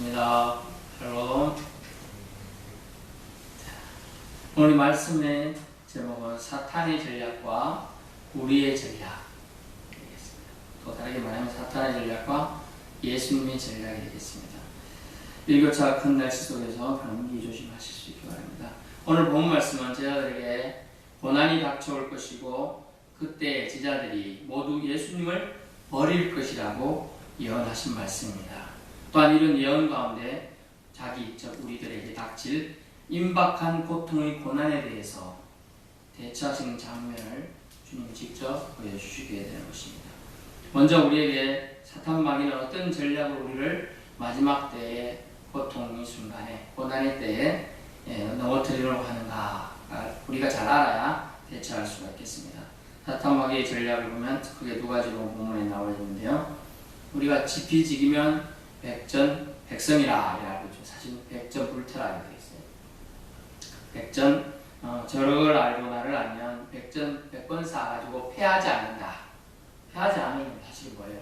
반갑습니다. 샬롬. 오늘 말씀의 제목은 사탄의 전략과 우리의 전략 되겠습니다. 또 다르게 말하면 사탄의 전략과 예수님의 전략이 되겠습니다. 일교차가 큰 날씨 속에서 감기 조심하실 수 있기 바랍니다. 오늘 본 말씀은 제자들에게 고난이 닥쳐올 것이고 그때 제자들이 모두 예수님을 버릴 것이라고 예언하신 말씀입니다. 또한 이런 예언 가운데 우리들에게 닥칠 임박한 고통의 고난에 대해서 대처하시는 장면을 주님이 직접 보여주시게 되는 것입니다. 먼저 우리에게 사탄 마귀는 어떤 전략으로 우리를 마지막 때의 고통의 순간에 고난의 때에 넘어뜨리려고 하는가 우리가 잘 알아야 대처할 수가 있겠습니다. 사탄 마귀의 전략을 보면 크게 두 가지로 본문에 나와 있는데요. 우리가 지피지기면 백전백성이라 이라고 있죠. 사실 백전불태라 이렇게 되어 있어요. 저를 알고 나를 알면 백번 쌓아가지고 패하지 않는다. 패하지 않는 건 사실 뭐예요?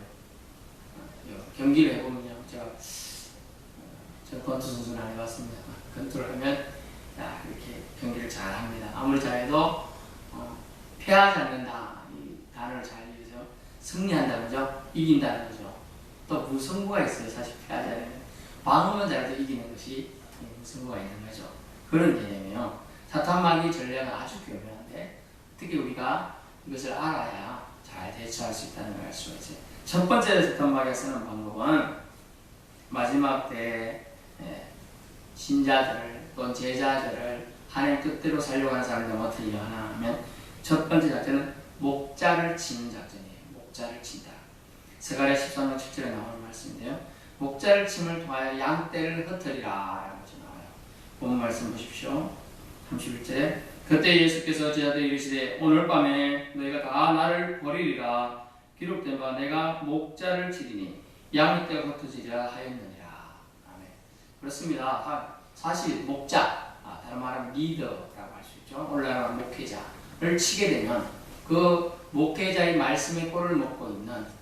경기를 해보면요. 제가 권투 선수는 안 해봤습니다. 권투를 하면 이렇게 경기를 잘 합니다. 아무리 잘해도 패하지 않는다. 이 단어를 잘 이해해서 승리한다는 거죠. 이긴다는 거죠. 또 무승부가 있어요. 사실 패하지 않으면 방어만 잘해도 이기는 것이 무승부가 있는 거죠. 그런 개념이에요. 사탄 마귀 전략은 아주 교묘한데 특히 우리가 이것을 알아야 잘 대처할 수 있다는 걸 알 수가 있어요. 첫 번째 사탄 마귀가 쓰는 방법은 마지막 때 신자들을 또는 제자들을 하나님 뜻대로 살려고 하는 사람을 넘어뜨리려 하면 첫 번째 작전은 목자를 치는 작전이에요. 목자를 친다. 스가랴 13장 7절에 나오는 말씀인데요. 목자를 침을 통하여 양떼를 흩으리라 라고 나와요. 본 말씀 보십시오. 31절에 그때 예수께서 제자들에게 이르시되 오늘 밤에 너희가 다 나를 버리리라 기록된 바 내가 목자를 치리니 양의 떼가 흩어지리라 하였느니라. 아멘. 그렇습니다. 사실 목자, 다른 말하면 리더라고 할 수 있죠. 오늘날 목회자를 치게 되면 그 목회자의 말씀의 꼴을 먹고 있는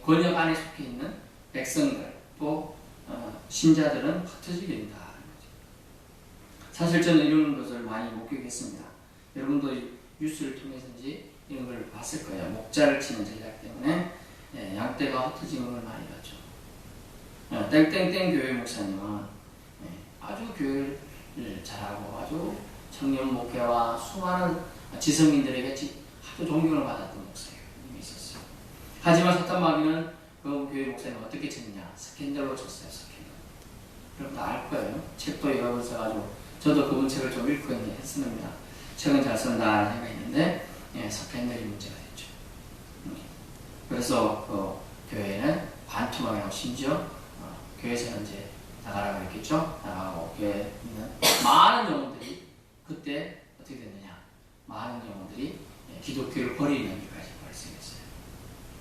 권역 안에 속해 있는 백성들 또 신자들은 흩어지게 된다. 사실 저는 이런 것을 많이 목격했습니다. 여러분도 뉴스를 통해서인지 이런 걸 봤을 거예요. 목자를 치는 전략 때문에 양떼가 흩어지는 걸 많이 봤죠. 땡땡땡 교회 목사님은 아주 교회를 잘하고 아주 청년 목회와 수많은 지성인들에게 아주 존경을 받았던 목사님이 있었어요. 하지만 사탄 마귀는 그 교회 목사님 어떻게 쳤느냐? 스캔들로 쳤어요. 스캔들. 여러분 다 알 거예요. 책도 읽어보면서 가지고 저도 그분 책을 좀 읽고 했습니다. 책은 잘 쓴다 생각했는데 스캔들이 문제가 됐죠. 그래서 그 교회는 반토막이 나고 심지어 교회에서는 이제 나가라고 했겠죠. 나가고 교회에 있는 많은 영혼들이 그때 어떻게 됐느냐? 많은 영혼들이 기독교를 버리는 일까지 발생했어요.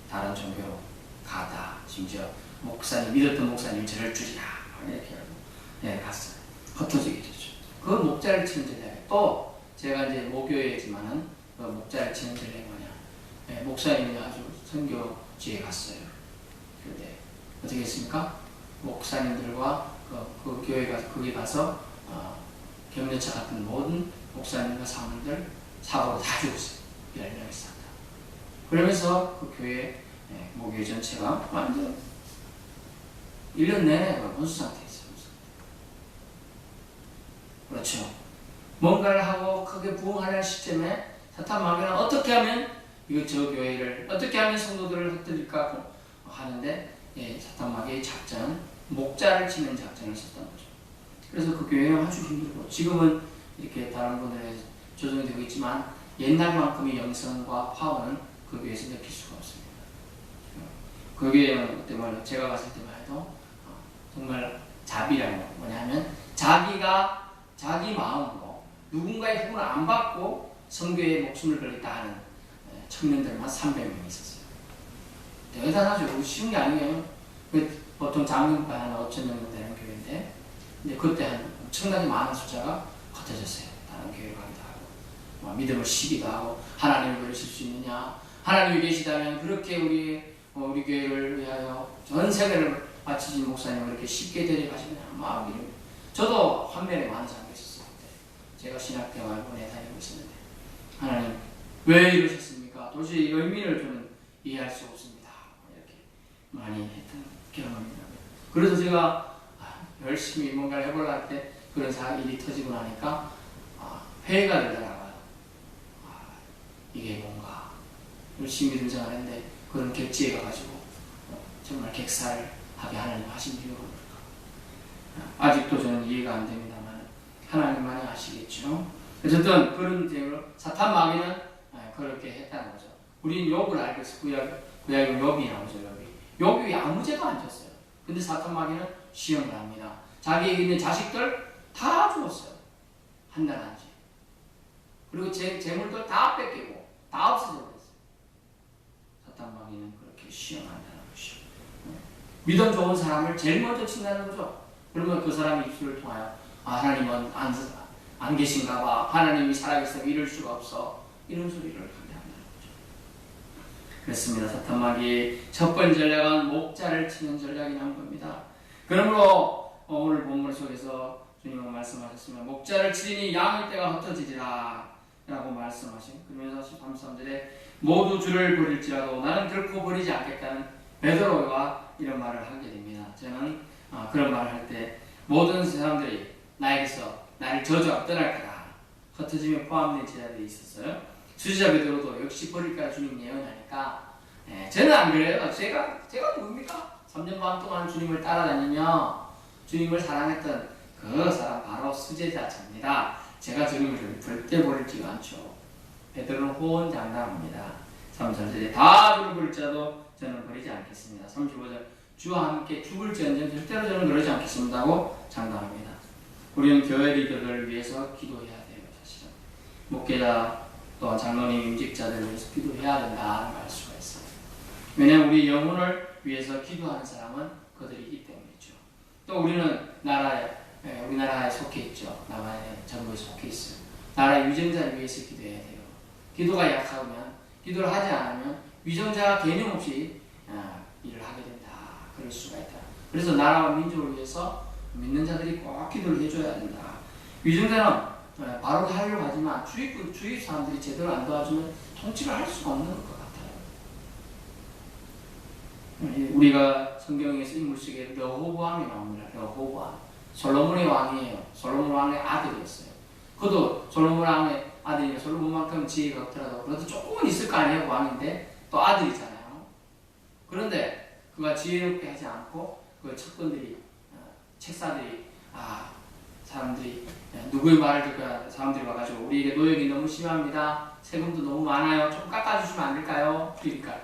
다른 종교로 가다. 심지어 믿었던 목사님 저럴 줄이야. 이렇게 하고 갔어요. 흩어지게 되죠. 그 목자를 치는 전략이 또 제가 이제 모교회지만은 그 목자를 치는 전략이 뭐냐? 목사님이 아주 선교지에 갔어요. 그런데 어떻게 했습니까? 목사님들과 그 교회가 거기 가서 격려차 같은 모든 목사님과 사모님들 사고로 다 죽었어요. 10명이 쌌다. 그러면서 그 교회 모교회 전체가 완전 1년 내내 혼수 상태에 있어요. 그렇죠. 뭔가를 하고 크게 부흥하는 시점에 사탄 마귀는 어떻게 하면 저 교회를 어떻게 하면 성도들을 흩뜨릴까 하는데 사탄 마귀의 작전, 목자를 치는 작전을 썼던 거죠. 그래서 그 교회는 아주 힘들고 지금은 이렇게 다른 분들에 조정이 되고 있지만 옛날만큼의 영성과 파워는 그 교회에서 느낄 수가 없습니다. 그 교회는 그때 제가 갔을 때만 해도 정말 자비라는 거 뭐냐면 자기가 자기 마음으로 누군가의 후원을 안 받고 선교에 목숨을 걸겠다 하는 청년들만 300명이 있었어요. 대단하죠. 쉬운 게 아니에요. 보통 장년과 한 5,000명 정도 되는 교회인데 근데 그때 한 엄청나게 많은 숫자가 흩어졌어요. 다른 교회로 가기도 하고 믿음을 쉬기도 하고 하나님을 버리실 수 있느냐? 하나님이 계시다면 그렇게 우리 교회를 위하여 전 세계를 마치 목사님 이렇게 쉽게 데려가시냐 막 이런. 저도 환면에 많이 잠겼었어요. 제가 신학대학원에 다니고 있었는데 하나님 왜 이러셨습니까? 도저히 의미를 저는 이해할 수 없습니다. 이렇게 많이 했던 경험입니다. 그래서 제가 열심히 뭔가를 해보려고 할 때 그런 일이 터지고 나니까 회의가 되더라고요. 이게 뭔가 열심히 믿음 생활했는데 그런 객지에 가가지고 정말 객살하게 하나님 하신 이유가 뭘까? 아직도 저는 이해가 안 됩니다만 하나님만이 아시겠죠. 어쨌든 그런 대로 사탄 마귀는 그렇게 했다는 거죠. 우리는 욥을 알고 있어요. 구약에 욥이 나오죠. 욥이 아무 죄도 안 졌어요. 근데 사탄 마귀는 시험을 합니다. 자기에게 있는 자식들 다 죽었어요. 한단한지. 그리고 재물들 다 뺏기고 다 없어져 버렸어요. 사탄 마귀는 그렇게 시험한다는 것이죠. 믿음 좋은 사람을 제일 먼저 친다는 거죠. 그러면 그 사람의 입술을 통하여 하나님은 안 계신가 봐. 하나님이 살아계시면 이럴 수가 없어. 이런 소리를 하게 한다는 거죠. 그렇습니다. 사탄 마귀의 첫 번째 전략은 목자를 치는 전략이라는 겁니다. 그러므로 오늘 본문 속에서 주님은 말씀하셨으면 목자를 치리니 양의 떼가 흩어지리라 라고 말씀하신 그러면서 13절에 모두 주를 버릴지라도 나는 결코 버리지 않겠다는 베드로가 이런 말을 하게 됩니다. 저는 그런 말을 할 때 모든 사람들이 나에게서 나를 저주하고 떠날 거다. 흩어짐에 포함된 제자들이 있었어요. 수지자 베드로도 역시 버릴까 주님 예언하니까 저는 안 그래요. 제가 누굽니까? 3년 반 동안 주님을 따라다니며 주님을 사랑했던 그 사람 바로 수제자입니다. 제가 주님을 절대 버리지 않죠. 베드로는 호언장담합니다. 3절에 다 주를 버릴지라도 저는 버리지 않겠습니다. 35절 주와 함께 죽을지언정 절대로 저는 그러지 않겠습니다 하고 장담합니다. 우리는 교회 리더들을 위해서 기도해야 돼요. 사실은 목회자 또한 장로님 임직자들을 위해서 기도해야 된다는 말 수가 있어요. 왜냐하면 우리 영혼을 위해서 기도하는 사람은 그들이기 때문이죠. 또 우리는 우리나라에 속해 있죠. 남한의 정부에 속해 있어요. 나라의 위정자를 위해서 기도해야 돼요. 기도가 약하면 기도를 하지 않으면 위정자가 개념 없이 일을 하게 된다. 그럴 수가 있다. 그래서 나라와 민족을 위해서 믿는 자들이 꼭 기도를 해줘야 된다. 위정자는 바로 하려고 하지만 주위 사람들이 제대로 안 도와주면 통치를 할 수가 없는 것 같아요. 우리가 성경에서 인물 속에 르호보암이 나옵니다. 르호보암. 솔로몬의 왕이에요. 솔로몬 왕의 아들이었어요. 그도 솔로몬 왕의 아들이니까 솔로몬만큼 지혜가 없더라도 그래도 조금은 있을 거 아니에요. 왕인데 또 아들이잖아요. 그런데 그가 지혜롭게 하지 않고 그 측근들이 책사들이 사람들이 누구의 말을 듣고 사람들이 와가지고 우리에게 노역이 너무 심합니다. 세금도 너무 많아요. 좀 깎아주시면 안 될까요? 그러니까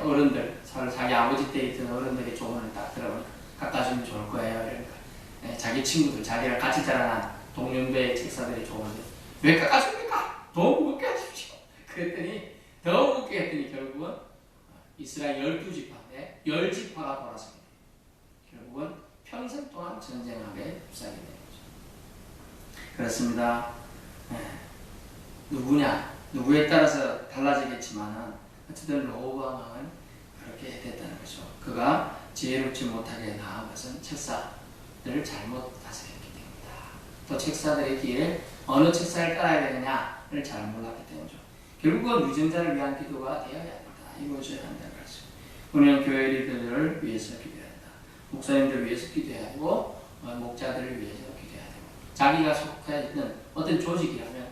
어른들 자기 아버지 때 있던 어른들이 조언을 딱 들어보니까 깎아주면 좋을 거예요. 그러니까 자기 친구들 자기랑 같이 자라난 동년배 책사들이 조언을 왜 깎아줍니까? 더 무겁게 하십시오. 그랬더니 더 무겁게 했더니 결국은 이스라엘 12지파인데 10지파가 돌아서게 돼요. 결국은 평생 동안 전쟁하게 휩싸게 되는 거죠. 그렇습니다. 누구에 따라서 달라지겠지만은 어쨌든 르호보암 왕은 그렇게 됐다는 거죠. 그가 지혜롭지 못하게 나은 것은 책사들을 잘못 다스렸기 때문이다. 또 책사들의 길에 어느 책사를 따라야 되느냐를 잘 몰랐기 때문이죠. 결국은 위정자를 위한 기도가 되어야 된다. 이루어져야 한다는 거죠. 우리는 교회 리더들을 위해서 기도해야 된다. 목사님들을 위해서 기도해야 되고 목자들을 위해서 기도해야 되고 자기가 속해 있는 어떤 조직이라면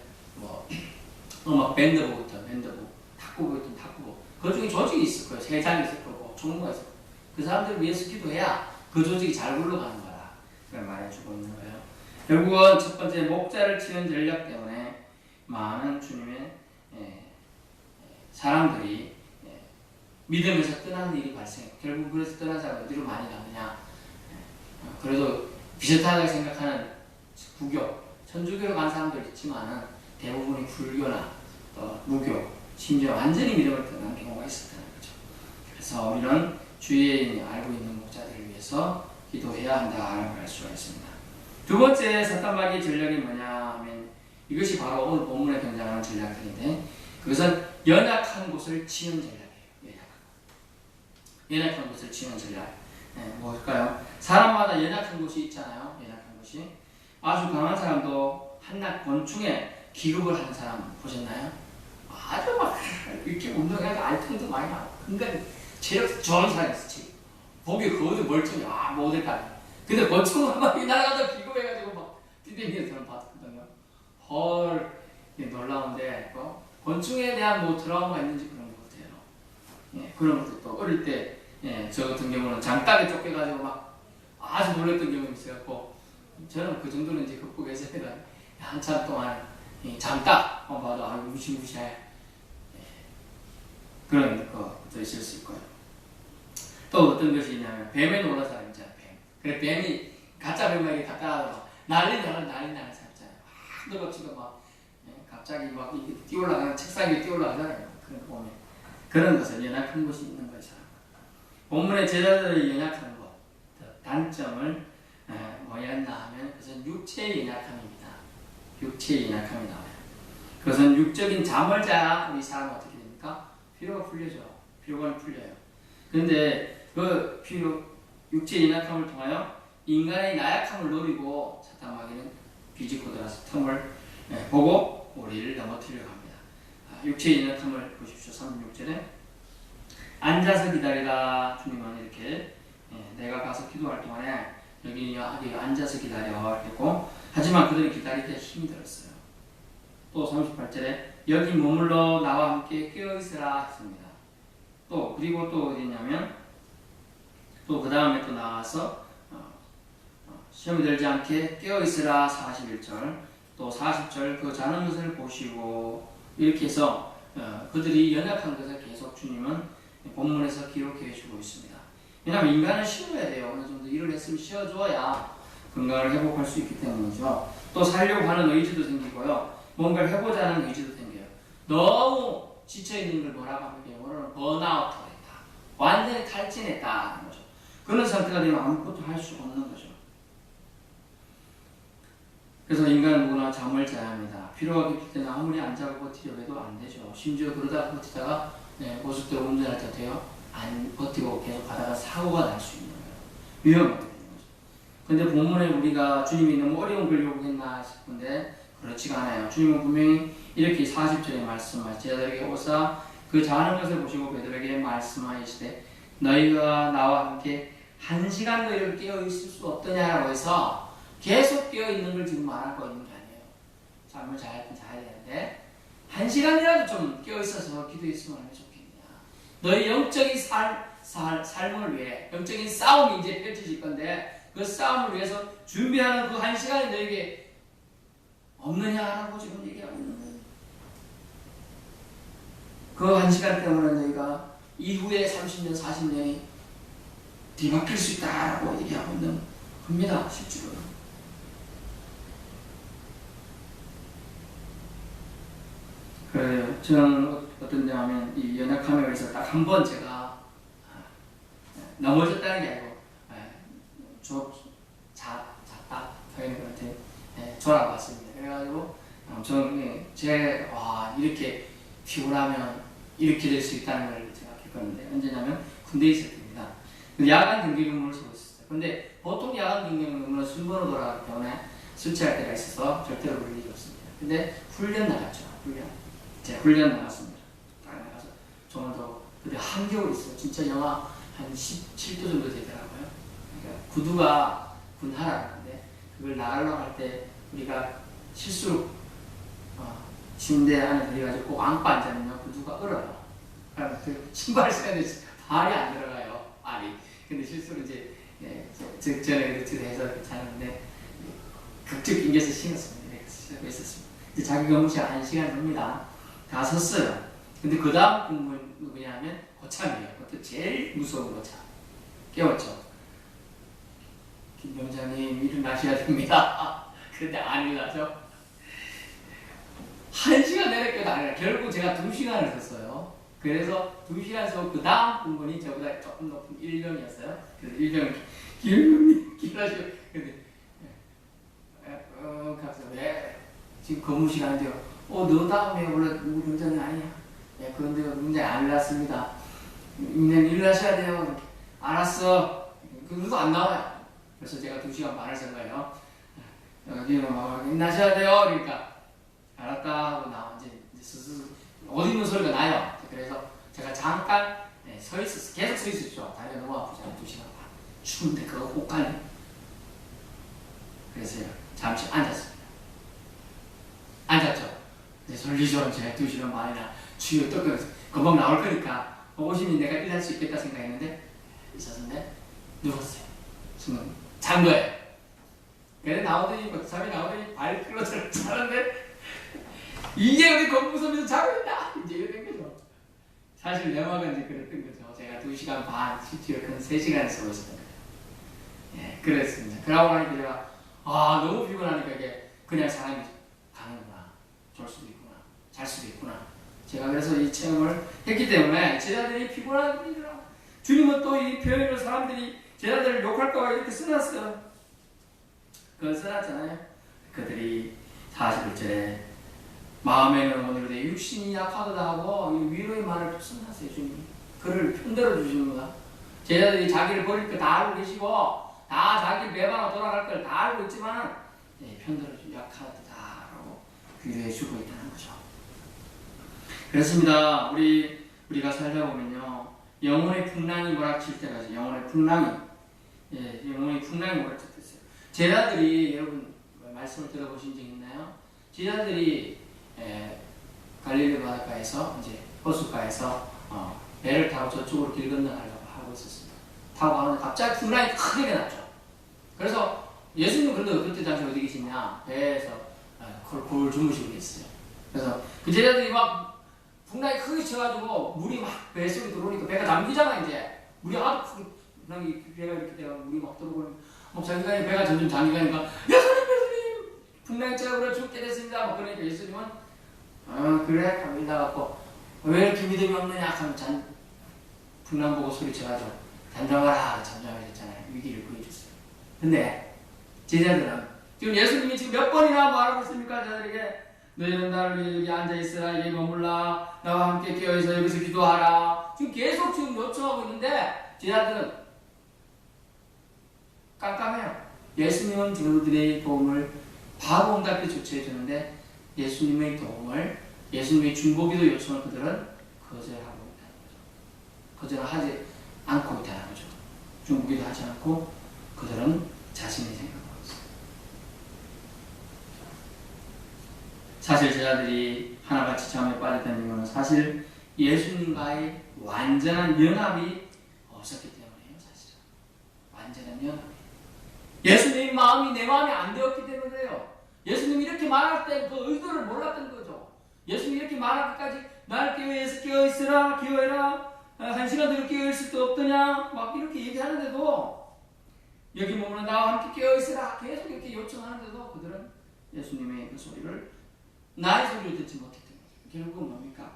음악 밴드부부터 밴드부, 탁구부부터 탁구부 그 중에 조직이 있을 거예요. 회장이 있을 거고 총무가 있을 거고 그 사람들을 위해서 기도해야 그 조직이 잘 굴러가는 거라 그걸 말해주고 있는 거예요. 결국은 첫 번째 목자를 치는 전략 때문에 많은 주님의 사람들이 믿음에서 떠나는 일이 발생해요. 결국 그래서 떠난 사람이 어디로 많이 가느냐. 그래도 비슷하게 생각하는 부교, 천주교로 간 사람도 있지만 대부분이 불교나 무교, 심지어 완전히 믿음을 떠난 경우가 있었다는 거죠. 그래서 우리는 주위에 알고 있는 목자들을 위해서 기도해야 한다라고 할 수가 있습니다. 두 번째 사탄 마귀의 전략이 뭐냐 하면 이것이 바로 오늘 본문에 등장하는 전략들인데 그것은 연약한 곳을 치는 전략이에요. 연약한 곳을 치는 전략. 뭘까요? 사람마다 연약한 곳이 있잖아요. 연약한 곳이. 아주 강한 사람도 한낱 곤충에 기급을 하는 사람 보셨나요? 아주 막 이렇게 운동해서 알통도 많이 나고 근데 체력 좋은 사람이 있었지. 보기 그것도 멀쩡히 모델까지. 근데 곤충은 막 날아가다 기급해가지고 막 뛰댕기는 사람 봤거든요. 헐 놀라운데 곤충에 대한 뭐 트라우마가 있는지 그런 것 같아요. 그런 것도 또 어릴 때 저 같은 경우는 장딱에 쫓겨가지고 막 아주 놀랐던 경험이 있어갖고 저는 그 정도는 이제 극복해서 한참 동안 장딱 봐도 아주 무시무시해 그런 것도 있을 수 있고요. 또 어떤 것이 있냐면 뱀에 놀란 사람 있잖아요. 뱀. 그래 뱀이 가짜 뱀에게 가까워서 난리 나는 사람 있잖아요. 너같이도 막 갑자기 막 이렇게 뛰어올라가는 책상 위에 뛰어올라가잖아요. 그런 거 보면 그런 것은 연약한 곳이 있는 거죠. 본문의 제자들의 연약한 것 단점을 뭐였나 하면 그것은 육체의 연약함입니다. 육체의 연약함이 나와요. 그것은 육적인 잠을 자야 우리 사람은 어떻게 됩니까? 피로가 풀려져. 피로가 풀려요. 그런데 그 피로 육체의 연약함을 통하여 인간의 나약함을 노리고 사탄 마귀는 비집고 들어서 틈을 보고 우리를 넘어뜨리려고 합니다. 육체의 연약함을 보십시오. 36절에 앉아서 기다리라. 주님은 이렇게 내가 가서 기도할 동안에 여기 앉아서 기다려 했고 하지만 그들이 기다리기에 힘이 들었어요. 또 38절에 여기 머물러 나와 함께 깨어있으라 했습니다. 또 그리고 또 어디냐면 또 그 다음에 또 나와서 시험이 들지 않게 깨어있으라 41절 또 40절 그 자는 것을 보시고 이렇게 해서 그들이 연약한 것을 계속 주님은 본문에서 기록해 주고 있습니다. 왜냐하면 인간은 쉬어야 돼요. 어느 정도 일을 했으면 쉬어줘야 건강을 회복할 수 있기 때문이죠. 또 살려고 하는 의지도 생기고요. 뭔가를 해보자 하는 의지도 생겨요. 너무 지쳐있는 걸 뭐라고 하면 영어로는 번아웃을 했다. 완전히 탈진했다. 거죠. 그런 상태가 되면 아무것도 할 수 없는 거죠. 그래서 인간은 누구나 잠을 자야 합니다. 피로가 깊을 때는 아무리 안 자고 버티려고 해도 안 되죠. 심지어 그러다가 버티다가 고속도로 운전할 때 돼요. 안 버티고 계속 가다가 사고가 날 수 있는 거예요. 위험하게 되는 거죠. 근데 본문에 우리가 주님이 너무 어려운 걸 요구했나 싶은데 그렇지가 않아요. 주님은 분명히 이렇게 40절에 말씀하시죠. 제자들에게 오사 그 자는 것을 보시고 베드로에게 말씀하시되 너희가 나와 함께 1시간 너희를 깨어 있을 수 없더냐라고 해서 계속 깨어 있는 걸 지금 말하고 있는 게 아니에요. 잠을 자야 되는데 1시간이라도 좀 깨어 있어서 기도했으면 하면 좋겠냐. 너희 영적인 삶을 위해 영적인 싸움이 이제 펼쳐질 건데 그 싸움을 위해서 준비하는 그 1시간이 너에게 없느냐라고 지금 얘기하고 있는 거예요. 그 1시간 때문에 너희가 이후에 30년, 40년이 뒤바뀔 수 있다라고 얘기하고 있는 겁니다. 실제로. 그래요. 저는 어떤데 하면 이 연약함에 의해서 딱 한 번 제가 넘어졌다는 게 아니고 잤다 저희들한테 졸아봤습니다. 그래가지고 저는 이렇게 피곤하면 이렇게 될 수 있다는 걸 제가 겪었는데 언제냐면 군대에 있을 때입니다. 야간 경계근무를 쓰고 있었어요. 근데 보통 야간 경계근무는 술 먹으러 돌아가기 때문에 술 취할 때가 있어서 절대로 그럴 일이 없습니다. 근데 훈련 나갔죠. 제가 훈련 나갔습니다. 딱 나가서 정말 더 그때 한겨울 있어요. 진짜 영하 한 17도 정도 되더라고요. 그러니까 구두가 군하라는데 그걸 나가려고 할 때 우리가 실수로 침대 안에 들어가지고 꼭 안고 앉으면 구두가 얼어요. 그러면 그 신발 신는데 발이 안 들어가요. 발이. 근데 실수로 이제 전에 그렇게 해서 자는데 극적 낑겨서 신었습니다. 이렇게 쓰고 있었습니다. 이제 자기 근무시간 1시간 됩니다. 다 섰어요. 근데 그 다음 근무는 누구냐면 고참이에요. 그것도 제일 무서운 고참. 깨웠죠. 김 병장님 일어나셔야 됩니다. 그런데 안 일어나죠. 1시간 내내 깨도 안 일어나. 결국 제가 2시간을 섰어요. 그래서 2시간 서고 그 다음 근무는 저보다 조금 높은 일병이었어요. 그래서 일병이 일어나시고 근데 갑자기 왜 지금 근무 시간인데요. 너 다음에 원래 우리 병장이 아니야. 그런데 병장이 안 일어났습니다. 일어나셔야 돼요. 알았어. 누구 안 나와요. 그래서 제가 2시간 반을 쓴 거예요. 여기는 막 나셔야 돼요. 그러니까 알았다 하고 나온 이제 스스로 어디 있는 소리가 나요. 그래서 제가 잠깐 서 있었어. 계속 서 있었죠. 다리가 너무 아프잖아요. 2시간 반. 추운데 그거 혹하네. 그래서 잠시 앉았습니다. 앉았죠. 이제 졸리죠. 이제 2시간 반이나 추위가 뜨거워서 금방 나올 거니까 오시면 내가 일할 수 있겠다 생각했는데 있었는데 누웠어요. 순간 잔 거예요. 그래 나오더니 잠이 나오더니 발 끌어서 자는데 이게 어디 공부섬에서 자고 있다 이제 이래 된 거죠. 사실 내막은 이제 그랬던 거죠. 제가 2시간 반 실제로 큰 3시간을 쓰고 있었던 거예요. 예, 그랬습니다. 그러고 나니까 제가 너무 피곤하니까 이게 그냥 사람이 가는구나, 졸 수도 있구나, 잘 수도 있구나. 제가 그래서 이 체험을 했기 때문에 제자들이 피곤한 분이더라. 주님은 또 이 표현을 사람들이 제자들을 욕할까봐 이렇게 써놨어요. 그걸 써놨잖아요. 그들이 41절에 마음에는 오늘에 육신이 약하다 하고 위로의 말을 써놨어요. 주님이 그를 편들어 주시는 거야. 제자들이 자기를 버릴 거 다 알고 계시고 다 자기 배반하고 돌아갈 걸 다 알고 있지만 편들어 주고 약하다라고 위로해 주고 있다는 거죠. 그렇습니다. 우리가 살다 보면요, 영혼의 풍랑이 몰아칠 때까지 영혼의 풍랑이 몰아칠 때 있어요. 제자들이 여러분 말씀을 들어보신 적 있나요? 제자들이 갈릴리 바닷가에서 이제 호숫가에서 배를 타고 저쪽으로 길 건너가려고 하고 있었습니다. 타고 가는데 갑자기 풍랑이 크게 났죠. 그래서 예수님은 그때 당시 어디 계시냐? 배에서 골 주무시고 계셨어요. 그래서 그 제자들이 막 풍랑이 크게 쳐가지고 물이 막 배 속에 들어오니까 배가 잠기잖아. 이제 물이 하도 풍랑이 배가 이렇게 돼가 물이 막 들어오니까 자기가 배가 점점 잠기가니까 예수님 풍랑이 쳐서 죽게 됐습니다. 막 그러니까 예수님은 그래 하고 나가고 왜 이렇게 믿음이 없느냐 하면 풍랑 보고 소리쳐가지고 잠잠하라 잠잠해졌잖아요. 위기를 구해줬어요. 근데 제자들은 지금 예수님이 지금 몇 번이나 말하고 있습니까? 제자들에게 너희는 나를 위해 여기 앉아있으라, 여기 머물라, 나와 함께 깨어있어 여기서 기도하라. 지금 계속 지금 요청하고 있는데 제자들은 깜깜해요. 예수님은 제자들의 도움을 바로 응답해 조치해주는데 예수님의 도움을, 예수님의 중보기도 요청을 그들은 거절하고 있다는 거죠. 거절하지 않고 있다는 거죠. 중보기도 하지 않고 그들은 자신의 생각을 하고 있어요. 사실 제자들이 하나같이 잠에 빠졌다는 이유는 사실 예수님과의 완전한 연합이 없었기 때문이에요. 사실은 완전한 연합이, 예수님 마음이 내 마음이 안 되었기 때문에요. 예수님이 이렇게 말할 때 그 의도를 몰랐던 거죠. 예수님이 이렇게 말하기까지 나를 깨어있으라, 기어해라, 1시간 더 깨어있을 수 없더냐 막 이렇게 얘기하는데도 여기 보면 나와 함께 깨어있으라 계속 이렇게 요청하는데도 그들은 예수님의 그 소리를, 나의 소리를 듣지 못했던 거죠. 결국은 뭡니까?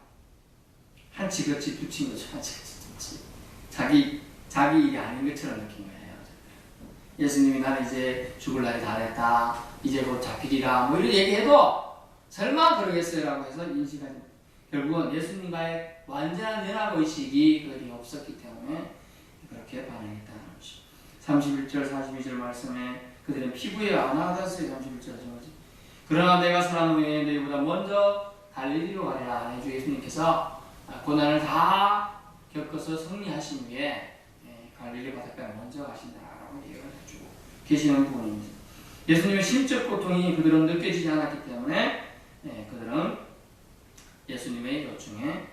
한 지그치 붙인 거죠. 한 지그치. 자기 일이 아닌 것처럼 느낀 거예요. 예수님이 나는 이제 죽을 날이 다 됐다, 이제 곧 잡히리라 뭐 이런 얘기해도 설마 그러겠어요 라고 해서 인식하지. 결국은 예수님과의 완전한 연합의식이 그들이 없었기 때문에 그렇게 반응했다는 것이죠. 31절 42절 말씀에 그들은 피부에 안 와닿았어요. 31절 하지. 그러나 내가 사람 후에 너희보다 먼저 갈릴리로 가리라. 주 예수님께서 고난을 다 겪어서 승리하신 후에 갈릴리 바닷가에 먼저 가신다라고 얘기를 해주고 계시는 부분입니다. 예수님의 심적 고통이 그들은 느껴지지 않았기 때문에 그들은 예수님의 요청에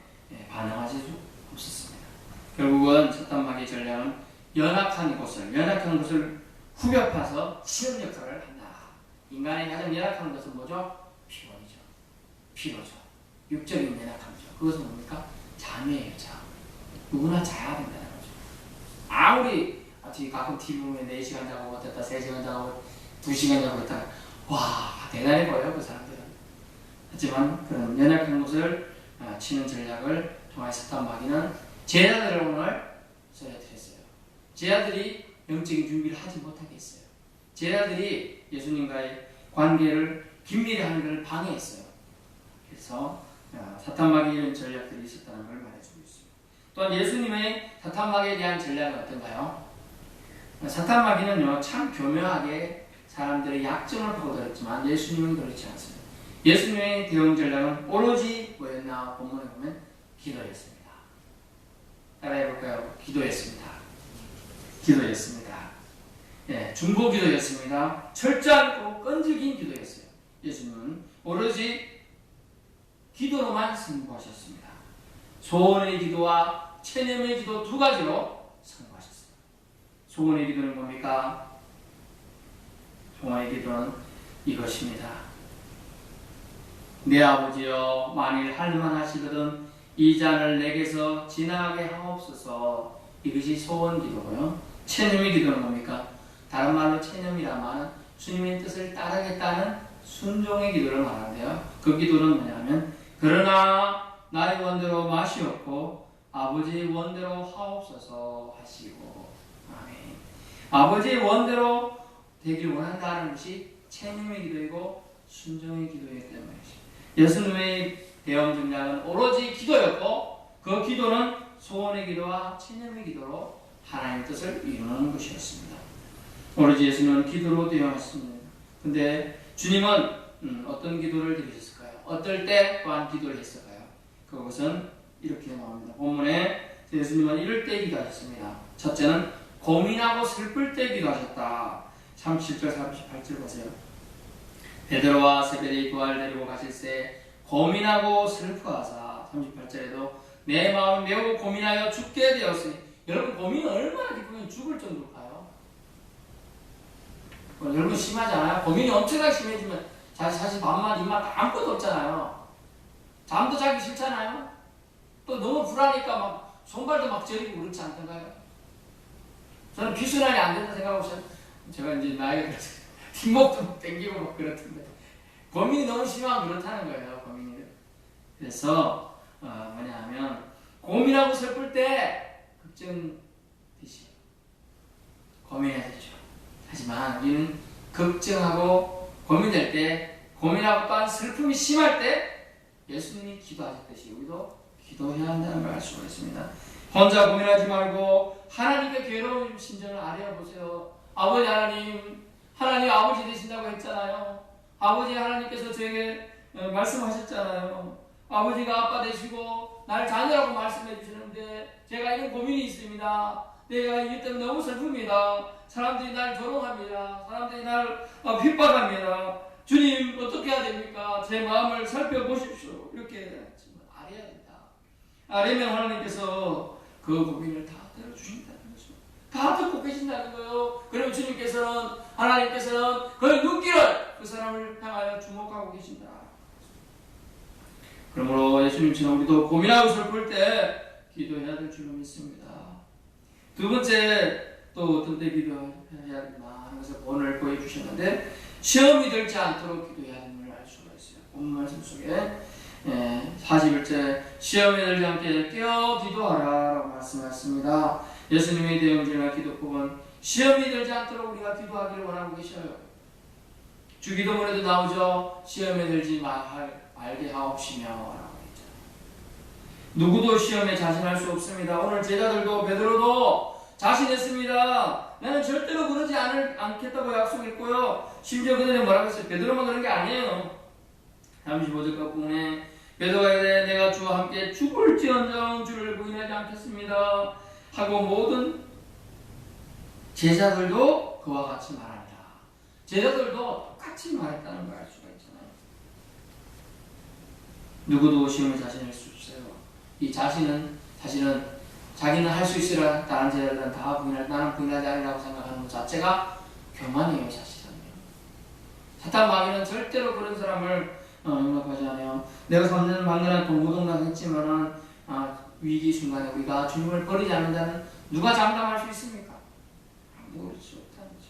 반응하지 없었습니다. 결국은 첫 단막의 전략은 연약한 곳을 후벼 파서 치는 역할을 한다. 인간의 가장 연약한 것은 뭐죠? 피로죠. 육적인 연약함이죠. 그것은 뭡니까? 잠이에요. 잠. 누구나 자야 된다는 거죠. 아무리 가끔 TV 보면 4시간 자고 어땠다, 3시간 자고 2시간 자고 있다, 와 대단해 보여요 그 사람들은. 하지만 그런 연약한 것을 치는 전략을 통해 사탄 마귀는 제자들을 오늘 써드렸어요. 제자들이 영적인 준비를 하지 못하게 했어요. 제자들이 예수님과의 관계를 긴밀히 하는 것을 방해했어요. 그래서 사탄 마귀의 전략들이 있었다는 걸 말해주고 있습니다. 또한 예수님의 사탄 마귀에 대한 전략은 어떤가요? 사탄 마귀는요 참 교묘하게 사람들의 약점을 파고들었지만 예수님은 그렇지 않습니다. 예수님의 대응 전략은 오로지 뭐였나 본문에 보면 기도였습니다. 따라해볼까요? 기도였습니다. 예, 중보 기도였습니다. 철저하고 끈질긴 기도였어요. 예수님은 오로지 기도로만 승부하셨습니다. 소원의 기도와 체념의 기도 두 가지로 승부하셨습니다. 소원의 기도는 뭡니까? 소원의 기도는 이것입니다. 내 아버지여 만일 할만하시거든 이 잔을 내게서 지나가게 하옵소서. 이것이 소원 기도고요. 체념의 기도는 뭡니까? 다른 말로 체념이라면 주님의 뜻을 따르겠다는 순종의 기도를 말하는데요. 그 기도는 뭐냐면 그러나 나의 원대로 마시옵고 아버지의 원대로 하옵소서 하시고 아멘. 아버지의 원대로 되길 원한다는 것이 체념의 기도이고 순종의 기도이기 때문이죠. 예수님의 대형 전략은 오로지 기도였고 그 기도는 소원의 기도와 체념의 기도로 하나님의 뜻을 이루는 것이었습니다. 오로지 예수님은 기도로 대응했습니다. 근데 주님은 어떤 기도를 드리셨을까요? 어떨 때 또한 기도를 했을까요? 그것은 이렇게 나옵니다. 본문에 예수님은 이럴 때 기도하셨습니다. 첫째는 고민하고 슬플 때 기도하셨다. 37절 38절 보세요. 베드로와 세베대의 두 아이를 데리고 가실 때 고민하고 슬퍼하사 38절에도 내 마음이 매우 고민하여 죽게 되었으니 여러분 고민이 얼마나 깊으면 죽을 정도일까요? 여러분 심하지 않아요? 고민이 엄청나게 심해지면 사실 밤만 입만 아무것도 없잖아요. 잠도 자기 싫잖아요. 또 너무 불하니까 막 손발도 막 저리고 그렇지 않던가요? 저는 비순환이 안 된다 생각하고 제가 이제 나이가 들어서 뒷목도 막 땡기고 막 그렇던데 고민이 너무 심하면 그렇다는 거예요. 고민이. 그래서 뭐냐 하면 고민하고 슬플 때 걱정되시오. 고민해야 되죠. 하지만 우리는 걱정하고 고민될 때 고민하고 또한 슬픔이 심할 때 예수님이 기도하셨듯이 우리도 기도해야 한다는 걸 알 수가 있습니다. 혼자 고민하지 말고 하나님께 괴로운 심정을 아뢰어보세요. 아버지 하나님 아버지 되신다고 했잖아요. 아버지 하나님께서 저에게 말씀하셨잖아요. 아버지가 아빠 되시고 날 자녀라고 말씀해 주시는데 제가 이런 고민이 있습니다. 내가 이것 때문에 너무 슬픕니다. 사람들이 날 조롱합니다. 사람들이 날 핍박합니다. 주님 어떻게 해야 됩니까? 제 마음을 살펴보십시오. 이렇게 아뢰야 된다. 아뢰면 하나님께서 그 고민을 다 들어주신다는 거죠. 다 듣고 계신다는 거예요. 그럼 하나님께서는 그 눈길을 그 사람을 향하여 주목하고 계신다. 그러므로 예수님처럼 우리도 고민하고 슬플 때 기도해야 될 줄로 믿습니다. 두 번째 또 어떤 때 기도해야 되나 하는 것을 오늘 보여주셨는데 시험이 들지 않도록 기도해야 하는 걸 알 수가 있어요. 본문 말씀 속에 41절 시험에 들지 않게 깨어 기도하라 라고 말씀하셨습니다. 예수님의 대응질과 기도법은 시험이 들지 않도록 우리가 기도하기를 원하고 계셔요. 주기도문에도 나오죠. 시험에 들지 말게 하옵시며 라고 했죠. 누구도 시험에 자신할 수 없습니다. 오늘 제자들도 베드로도 자신했습니다. 나는 절대로 그러지 않겠다고 약속했고요. 심지어 그들은 뭐라고 했어요? 베드로만 그런 게 아니에요. 35절 부분에 베드로가 이르되 내가 주와 함께 죽을지언정 주를 부인하지 않겠습니다 하고 모든 제자들도 그와 같이 말합니다. 제자들도 똑같이 말했다는 걸 알 수가 있잖아요. 누구도 시험에 자신할 수 없어요. 이 자신은 자기는 할 수 있으라 다른 제자들은 다 나는 부인하지 않으라고 생각하는 것 자체가 교만이에요. 사실은요. 사탄 마귀는 절대로 그런 사람을 용납하지 않아요. 내가 3년 방문한 동고동락했지만은 위기 순간에 우리가 주님을 버리지 않는다는 누가 장담할 수 있습니까? 아무도 그럴 수 없다는 거죠.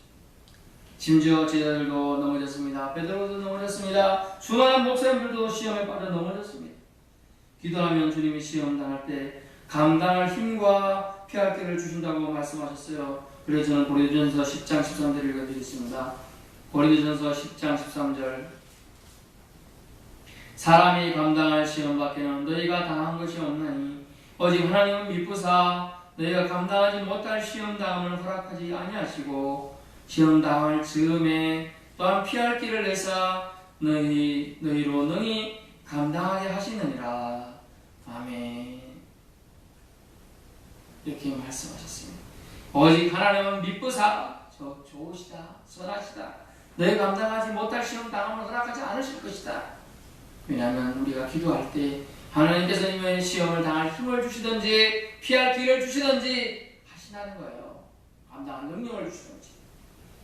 심지어 제자들도 넘어졌습니다. 베드로도 넘어졌습니다. 수많은 목사님들도 시험에 빠져 넘어졌습니다. 기도하면 주님이 시험 당할 때 감당할 힘과 피할 길을 주신다고 말씀하셨어요. 그래서 저는 고린도전서 10장 13절을 읽어드리겠습니다. 고린도전서 10장 13절 사람이 감당할 시험 밖에는 너희가 당한 것이 없나니 오직 하나님은 미쁘사 너희가 감당하지 못할 시험당함을 허락하지 아니하시고 시험당할 즈음에 또한 피할 길을 내사 너희로 능히 감당하게 하시느니라. 아멘. 이렇게 말씀하셨습니다. 오직 하나님은 미쁘사 좋으시다 선하시다. 너희 감당하지 못할 시험당함을 허락하지 않으실 것이다. 왜냐하면 우리가 기도할 때 하나님께서 이미 시험을 당할 힘을 주시든지 피할 길을 주시든지 하시다는 거예요. 감당할 능력을 주시든지.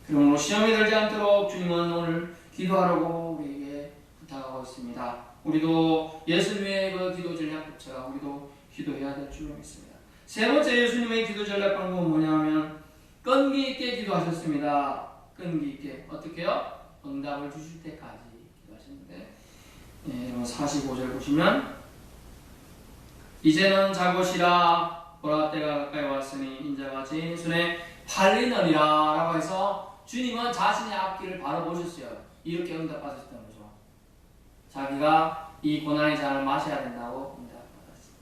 그러므로 시험에 들지 않도록 주님은 오늘 기도하라고 우리에게 부탁하고 있습니다. 우리도 예수님의 그 기도 전략법처럼 우리도 기도해야 될 줄 믿습니다. 세 번째 예수님의 기도 전략 방법은 뭐냐면 끈기 있게 기도하셨습니다. 끈기 있게 어떻게요? 응답을 주실 때까지 기도하셨는데 45절 보시면 이제는 자곳이라 보라 때가 가까이 왔으니 인자가 죄인 손에 팔리느니라 라고 해서 주님은 자신의 앞길을 바로 보셨어요. 이렇게 응답받으셨던 거죠. 자기가 이 고난의 잔을 마셔야 된다고 응답받았어요.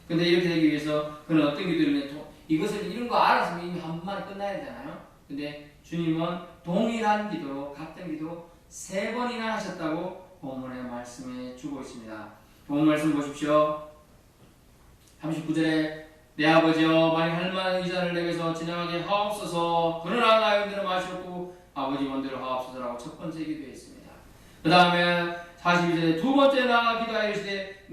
근데 이렇게 되기 위해서 그는 어떤 기도를 했냐, 이것을 이런 거 알았으면 이미 한 번만에 끝나야 되잖아요. 근데 주님은 동일한 기도로 같은 기도 3번이나 하셨다고 본문의 말씀에 주고 있습니다. 본문 말씀 보십시오. 39절에 내 아버지여 만일 할 만한 이 잔을 내게서 지나가게 하옵소서. 그러나 나의 원대로 마시옵고 아버지 원대로 하옵소서라고 첫 번째 기도했습니다. 그 다음에 42절에 두 번째 나아가 기도하여 이르시되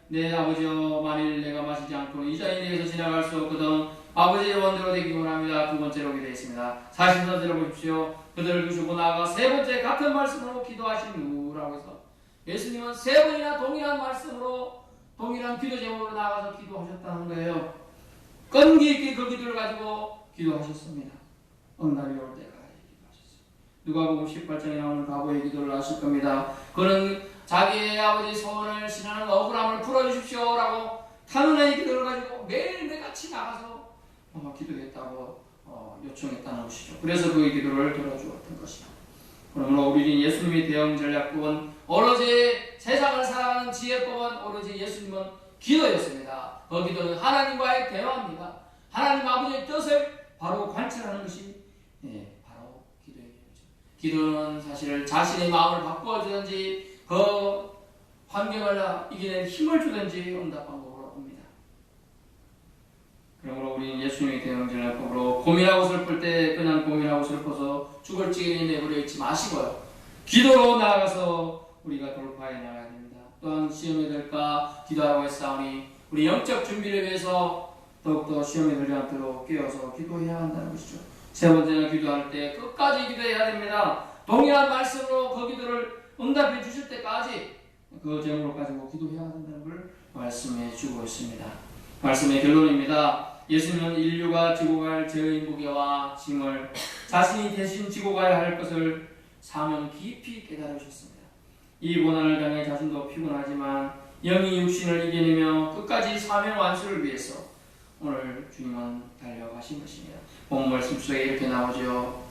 내 아버지여 만일 내가 마시지 않고 이 잔이 내게서 지나갈 수 없거든 아버지의 원대로 되기 원합니다. 두 번째로 기도했습니다. 44절을 보십시오. 그들을 두시고 나아가 세 번째 같은 말씀으로 기도하신 후라고 해서 예수님은 3번이나 동일한 말씀으로 동일한 기도 제목으로 나가서 기도하셨다는 거예요. 끈기 있게 그 기도를 가지고 기도하셨습니다. 응답이 올 때까지 기도하셨어요. 누가복음 18장에 나오는 과부의 기도를 하실 겁니다. 그는 자기의 아버지 소원을 신하는 억울함을 풀어주십시오 라고 탄원의 기도를 가지고 매일같이 나가서 기도했다고 요청했다는 것이죠. 그래서 그 기도를 들어주었던 것이죠. 그러므로 우리 예수님의 대응 전략법은 오로지 세상을 살아가는 지혜법은 오로지 예수님은 기도였습니다. 그 기도는 하나님과의 대화입니다. 하나님 아버지의 뜻을 바로 관찰하는 것이 바로 기도의 기도죠. 기도는 사실 자신의 마음을 바꾸어주든지 그 환경을 이기는 힘을 주든지 응답 방법으로 옵니다. 그러므로 우리는 예수님의 대응 전략법으로 고민하고 슬플 때 그냥 고민하고 슬퍼서 죽을 지경에 내버려 있지 마시고요. 기도로 나아가서 우리가 돌파해 나가야 됩니다. 또한 시험에 들까 기도하고 했사오니 우리 영적 준비를 위해서 더욱더 시험에 들지 않도록 깨어서 기도해야 한다는 것이죠. 세 번째는 기도할 때 끝까지 기도해야 됩니다. 동일한 말씀으로 그 기도를 응답해 주실 때까지 그 제목을 가지고 기도해야 한다는 걸 말씀해 주고 있습니다. 말씀의 결론입니다. 예수님은 인류가 지고 갈 죄의 무게와 짐을 자신이 대신 지고 가야 할 것을 사명 깊이 깨달으셨습니다. 이 고난을 당해 자신도 피곤하지만 영이 육신을 이겨내며 끝까지 사명 완수를 위해서 오늘 주님은 달려가신 것입니다. 본 말씀 속에 이렇게 나오죠.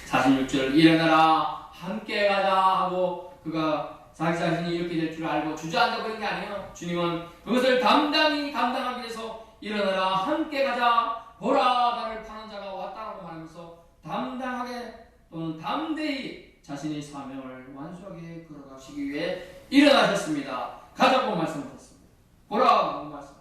46절 일어나라 함께 가자 하고 그가 자기 자신이 이렇게 될 줄 알고 주저앉아 버린 게 아니에요. 주님은 그것을 담당히 감당하기 위해서 일어나라 함께 가자 보라 나를 파는 자가 왔다라고 말하면서 담당하게 또는 담대히 자신의 사명을 완수하게 걸어가시기 위해 일어나셨습니다. 가자고 말씀하셨습니다. 보라고 말씀하셨습니다.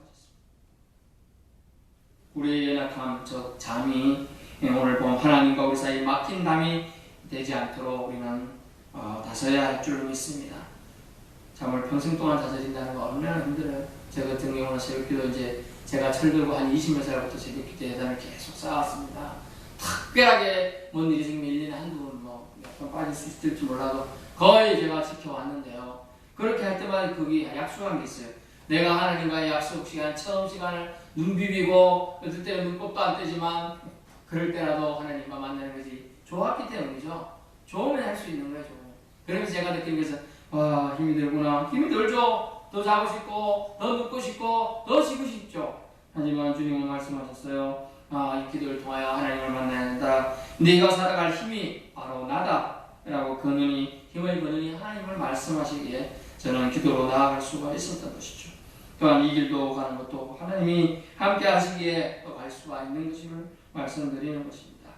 우리의 연약함, 즉 잠이 오늘 본 하나님과 우리 사이 막힌 담이 되지 않도록 우리는 다서야 할 줄 믿습니다. 잠을 평생 동안 다스린다는 거 얼마나 힘들어요. 저 같은 경우는 새벽기도 이제 제가 철들고 한 20몇 살부터 새벽기도 예단을 계속 쌓았습니다. 특별하게 뭔 일이 생기면 1년에 한두 번 몇 번 빠질 수 있을지 몰라도 거의 제가 지켜왔는데요. 그렇게 할 때마다 거기 약속한 게 있어요. 내가 하나님과의 약속 시간, 처음 시간을 눈 비비고 어떨 때는 눈곱도 안 뜨지만 그럴 때라도 하나님과 만나는 것이 좋았기 때문이죠. 좋으면 할 수 있는 거예요. 그러면서 제가 느끼는 것은 와 힘이 들구나. 힘이 들죠. 더 자고 싶고 더 눕고 싶고 더 쉬고 싶죠. 하지만 주님은 말씀하셨어요. 이 기도를 통하여 하나님을 만나야 한다. 네가 살아갈 힘이 바로 나다 라고 힘을 거느니 하나님을 말씀하시기에 저는 기도로 나아갈 수가 있었던 것이죠. 또한 이 길도 가는 것도 하나님이 함께 하시기에 또 갈 수가 있는 것임을 말씀드리는 것입니다.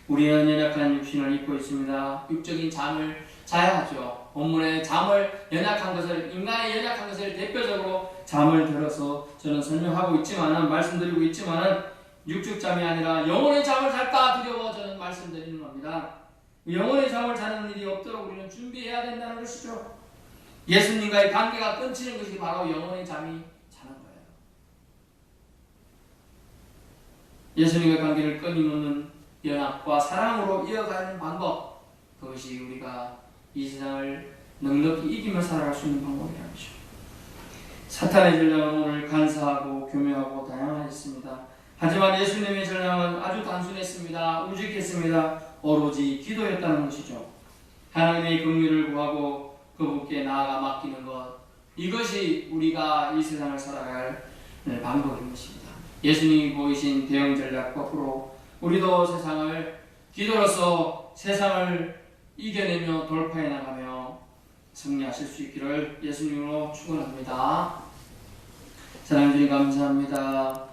우리는 연약한 육신을 입고 있습니다. 육적인 잠을 자야 하죠. 본문에 잠을 연약한 것을, 인간의 연약한 것을 대표적으로 잠을 들어서 저는 설명하고 있지만은, 말씀드리고 있지만은, 육적 잠이 아니라 영혼의 잠을 잘까 두려워 저는 말씀드리는 겁니다. 영혼의 잠을 자는 일이 없도록 우리는 준비해야 된다는 것이죠. 예수님과의 관계가 끊치는 것이 바로 영혼의 잠이 자는 거예요. 예수님과의 관계를 끊임없는 연합과 사랑으로 이어가는 방법, 그것이 우리가 이 세상을 넉넉히 이기며 살아갈 수 있는 방법이라는 것이죠. 사탄의 전략은 오늘 간사하고 교묘하고 다양하였습니다. 하지만 예수님의 전략은 아주 단순했습니다. 우직했습니다. 오로지 기도였다는 것이죠. 하나님의 긍휼을 구하고 그분께 나아가 맡기는 것, 이것이 우리가 이 세상을 살아갈 방법인 것입니다. 예수님이 보이신 대형 전략 거꾸로 우리도 세상을 기도로서 세상을 이겨내며 돌파해 나가며 승리하실 수 있기를 예수님으로 축원합니다. 사랑해 주님 감사합니다.